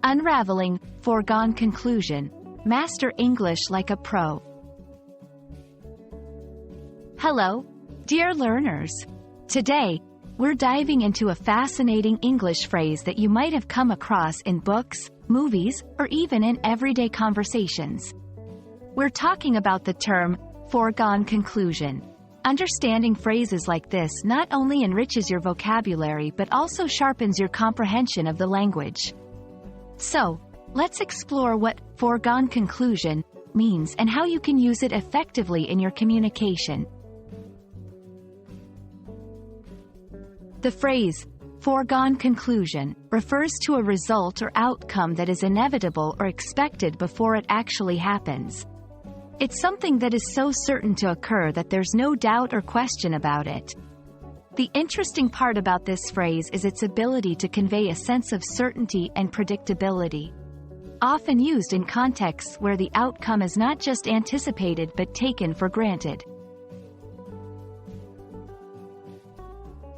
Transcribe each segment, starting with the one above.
Unraveling Foregone Conclusion. Master English like a pro. Hello, dear learners. Today, we're diving into a fascinating English phrase that you might have come across in books, movies, or even in everyday conversations. We're talking about the term foregone conclusion. Understanding phrases like this not only enriches your vocabulary but also sharpens your comprehension of the language. So, let's explore what foregone conclusion means and how you can use it effectively in your communication. The phrase, foregone conclusion, refers to a result or outcome that is inevitable or expected before it actually happens. It's something that is so certain to occur that there's no doubt or question about it. The interesting part about this phrase is its ability to convey a sense of certainty and predictability. Often used in contexts where the outcome is not just anticipated but taken for granted.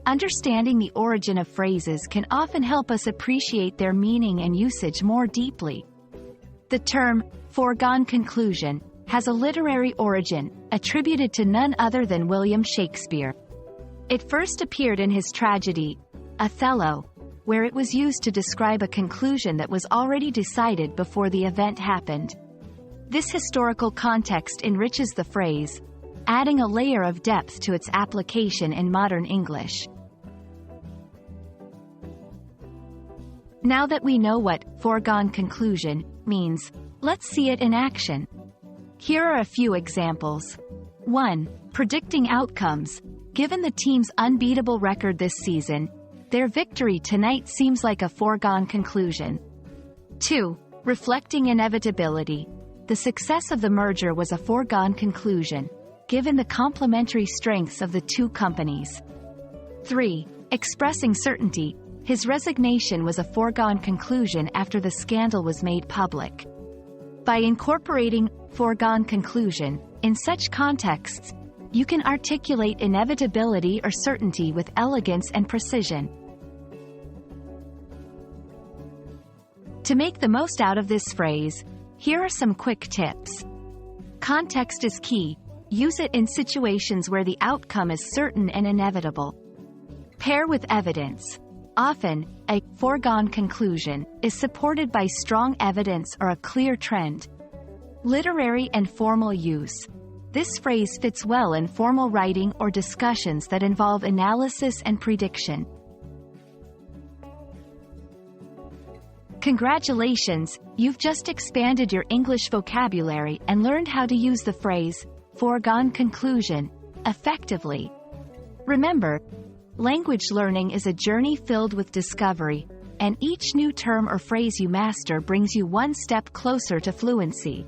Understanding the origin of phrases can often help us appreciate their meaning and usage more deeply. The term, foregone conclusion, has a literary origin, attributed to none other than William Shakespeare. It first appeared in his tragedy, Othello, where it was used to describe a conclusion that was already decided before the event happened. This historical context enriches the phrase, adding a layer of depth to its application in modern English. Now that we know what foregone conclusion means, let's see it in action. Here are a few examples. 1. Predicting outcomes. Given the team's unbeatable record this season, their victory tonight seems like a foregone conclusion. 2. Reflecting inevitability. The success of the merger was a foregone conclusion, given the complementary strengths of the two companies. 3. Expressing certainty. His resignation was a foregone conclusion after the scandal was made public. By incorporating foregone conclusion in such contexts, you can articulate inevitability or certainty with elegance and precision. To make the most out of this phrase, here are some quick tips. Context is key. Use it in situations where the outcome is certain and inevitable. Pair with evidence. Often, a foregone conclusion is supported by strong evidence or a clear trend. Literary and formal use. This phrase fits well in formal writing or discussions that involve analysis and prediction. Congratulations, you've just expanded your English vocabulary and learned how to use the phrase, foregone conclusion, effectively. Remember, language learning is a journey filled with discovery, and each new term or phrase you master brings you one step closer to fluency.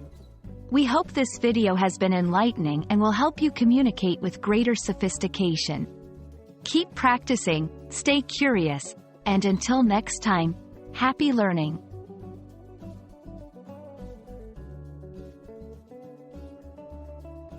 We hope this video has been enlightening and will help you communicate with greater sophistication. Keep practicing, stay curious, and until next time, happy learning!